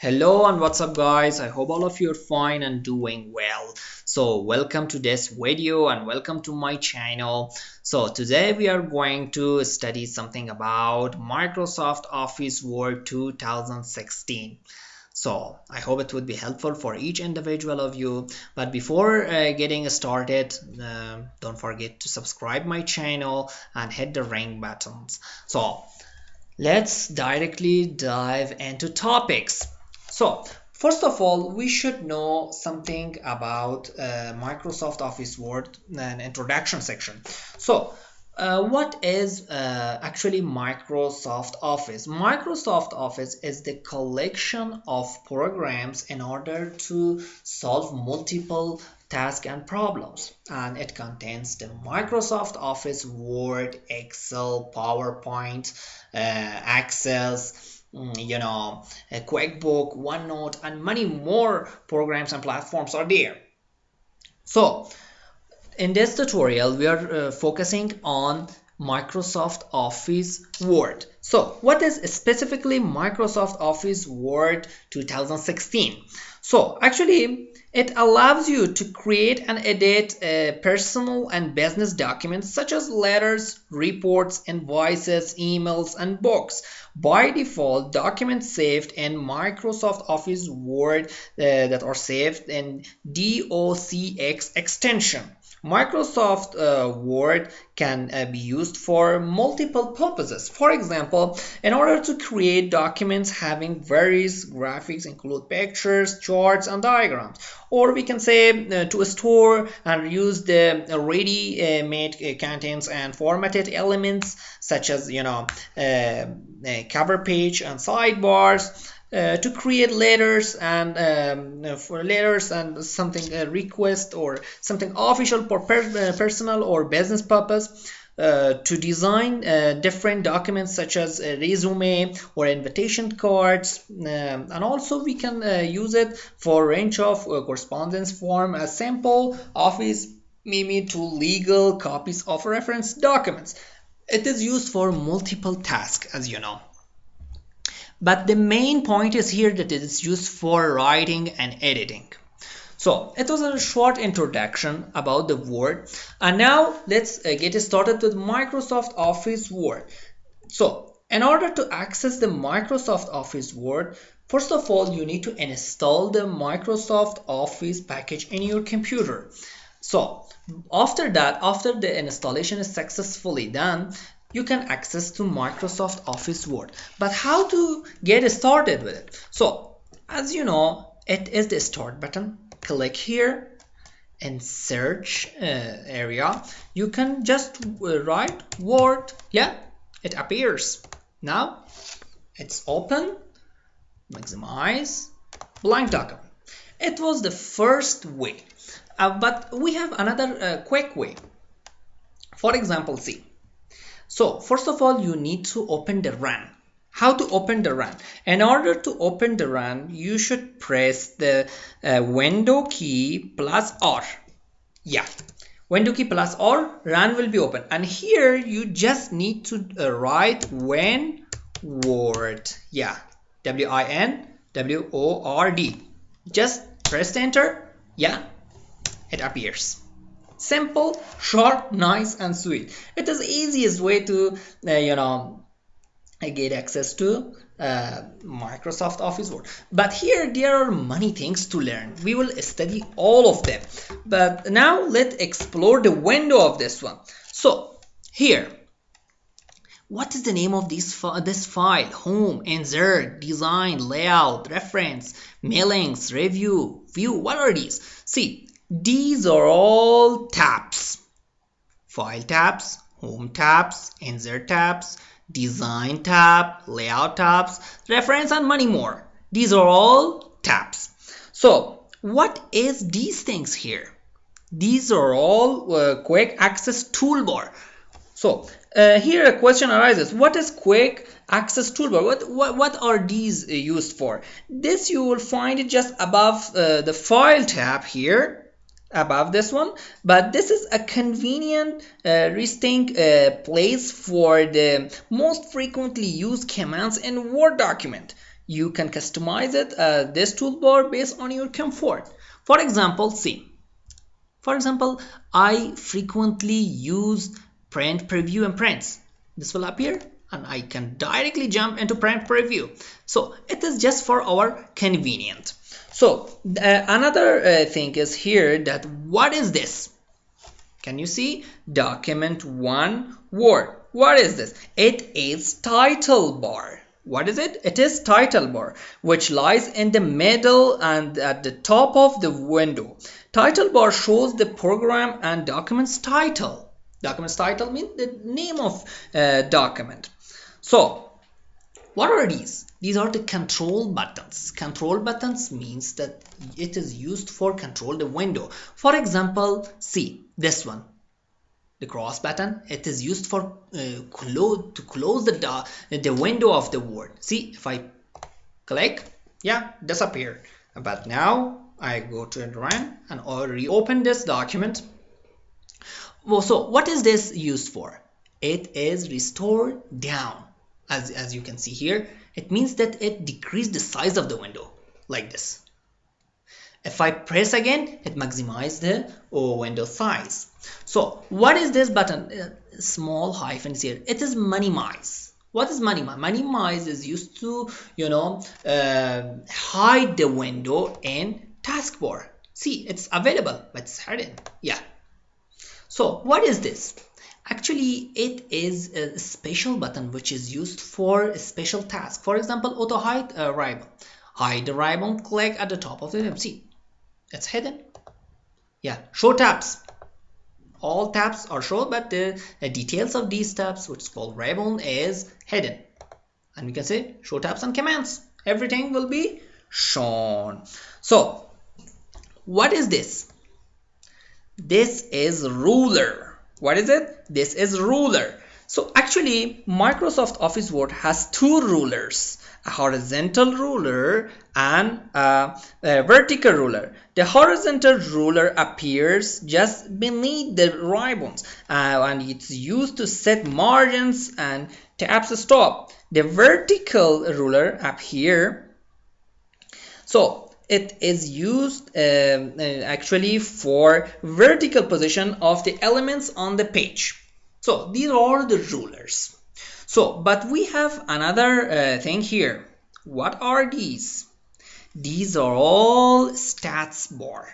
Hello and what's up guys, I hope all of you are fine and doing well. So welcome to this video and welcome to my channel. So today we are going to study something about Microsoft Office Word 2016. So I hope it would be helpful for each individual of you. But before getting started, don't forget to subscribe my channel and hit the ring buttons. So let's directly dive into topics. So first of all, we should know something about Microsoft Office Word, an introduction section. So what is actually Microsoft Office? Microsoft Office is the collection of programs in order to solve multiple tasks and problems, and it contains the Microsoft Office Word, Excel, PowerPoint, Access, a QuickBook, OneNote, and many more programs and platforms are there. So in this tutorial, we are focusing on Microsoft Office Word. So what is specifically Microsoft Office Word 2016? So actually, it allows you to create and edit personal and business documents such as letters, reports, invoices, emails, and books. By default, documents saved in Microsoft Office Word that are saved in DOCX extension. Microsoft Word can be used for multiple purposes. For example, in order to create documents having various graphics, include pictures, charts, and diagrams. Or we can say to store and use the ready-made contents and formatted elements such as cover page and sidebars. To create letters and for letters and something request or something official for personal or business purpose. To design different documents such as a resume or invitation cards, and also we can use it for range of correspondence form, a sample office maybe to legal copies of reference documents. It is used for multiple tasks, as you know. But the main point is here that it is used for writing and editing. So it was a short introduction about the Word, and now let's get started with Microsoft Office Word. So in order to access the Microsoft Office Word, first of all you need to install the Microsoft Office package in your computer. So after that, after the installation is successfully done, you can access to Microsoft Office Word. But how to get started with it? So as you know, it is the start button. Click here in search area. You can just write Word. Yeah, it appears. Now it's open, maximize, blank document. It was the first way, but we have another quick way. For example, see. So first of all, you need to open the run. How to open the run? In order to open the run, you should press the window key plus R. Yeah, window key plus R, run will be open. And here you just need to write WinWord. Yeah, WINWORD. Just press enter. Yeah, it appears. Simple, short, nice, and sweet. It is the easiest way to get access to Microsoft Office Word. But here there are many things to learn. We will study all of them. But now let's explore the window of this one. So here, what is the name of this file? Home, insert, design, layout, reference, mailings, review, view. What are these? See, these are all tabs. File tabs, home tabs, insert tabs, design tab, layout tabs, reference, and many more. These are all tabs. So what is these things here? These are all quick access toolbar. So here a question arises. What is quick access toolbar? What are these used for? This you will find it just above the file tab here, above this one, but this is a convenient resting place for the most frequently used commands in Word document. you can customize it this toolbar based on your comfort. For example, I frequently use print preview and prints. This will appear and I can directly jump into print preview. So it is just for our convenience. So another thing is here that what is this? Can you see? Document 1 Word. What is this? It is title bar. What is it? It is title bar, which lies in the middle and at the top of the window. Title bar shows the program and document's title. Document's title means the name of document. So what are these? These are the control buttons. Control buttons means that it is used for control the window. For example, see this one. The cross button, it is used for to close the window of the Word. See, if I click, yeah, disappeared. But now I go to run and I'll reopen this document. Well, so what is this used for? It is restore down. As you can see here, it means that it decreased the size of the window like this. If I press again, it maximizes the window size. So what is this button? Small hyphens here. It is minimize. What is minimize? Minimize is used to, hide the window in taskbar. See, it's available, but it's hidden. Yeah. So what is this? Actually, it is a special button which is used for a special task. For example, auto hide ribbon. Hide the ribbon, click at the top of the ribbon. See, it's hidden. Yeah, show tabs. All tabs are shown, but the details of these tabs, which is called ribbon, is hidden. And we can say show tabs and commands. Everything will be shown. So, what is this? This is ruler. What is it? This is ruler. So actually, Microsoft Office Word has two rulers, a horizontal ruler and a vertical ruler. The horizontal ruler appears just beneath the ribbons and it's used to set margins and tabs stop. The vertical ruler up here, so it is used actually for vertical position of the elements on the page. So these are the rulers. So, but we have another thing here. What are these? These are all stats bar.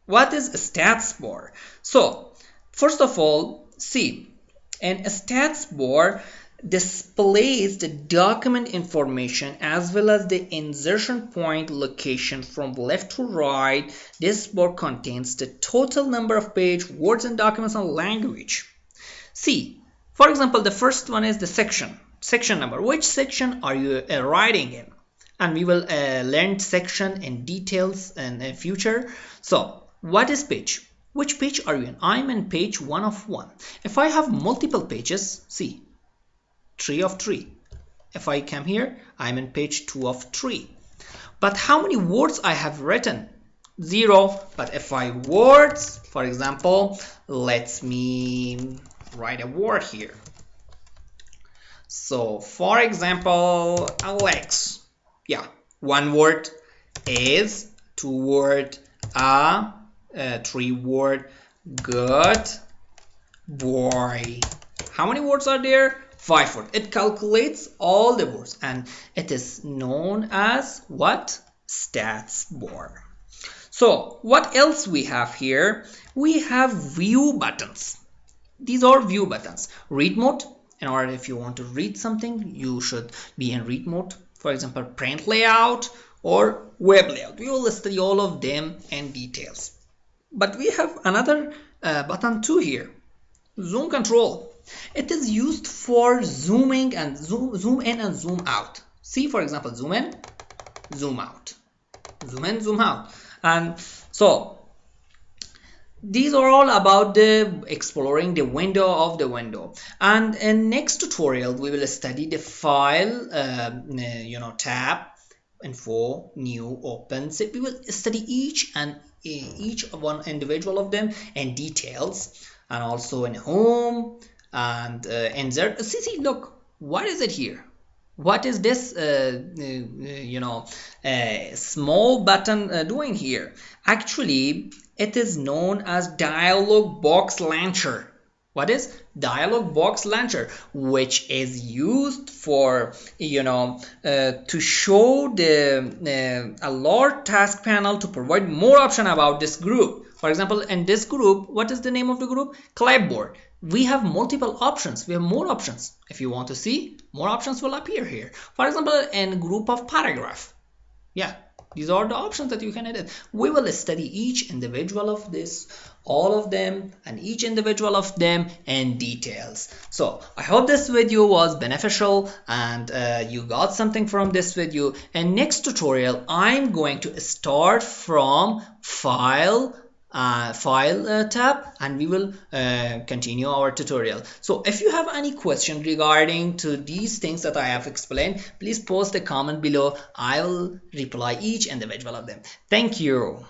What is a stats bar? So, first of all, see, in a stats bar displays the document information as well as the insertion point location from left to right. This bar contains the total number of page, words and documents and language. See, for example, the first one is the section number. Which section are you writing in? And we will learn section in details in the future. So, what is page? Which page are you in? I'm in page 1 of 1. If I have multiple pages, see, 3 of 3. If I come here, I'm in page 2 of 3. But how many words I have written? 0. But if I words, for example, let me write a word here. So, for example, Alex. Yeah, 1 word is, 2 word, 3 word, good boy. How many words are there? 5 words. It calculates all the words and it is known as what? Stats bar. So what else we have here? We have view buttons. These are view buttons. Read mode, in order if you want to read something, you should be in read mode. For example, print layout or web layout. We will study all of them in details. But we have another button too here. Zoom control. It is used for zooming and zoom in and zoom out. See, for example, zoom in, zoom out. Zoom in, zoom out. And so these are all about the exploring the window of the window. And in next tutorial we will study the file tab, info, new, open. So we will study each one individual of them in details, and also in home and insert. See, look, what is it here? What is this small button doing here? Actually, it is known as dialog box launcher. What is dialog box launcher? Which is used for to show the alert task panel to provide more option about this group. For example, in this group, what is the name of the group? Clipboard. We have multiple options. We have more options. If you want to see, more options will appear here. For example, in group of paragraph. Yeah, these are the options that you can edit. We will study each individual of this, all of them, and each individual of them in details. So I hope this video was beneficial and you got something from this video. In next tutorial, I'm going to start from file tab, and we will continue our tutorial. So if you have any question regarding to these things that I have explained, please post a comment below. I will reply each individual of them. Thank you.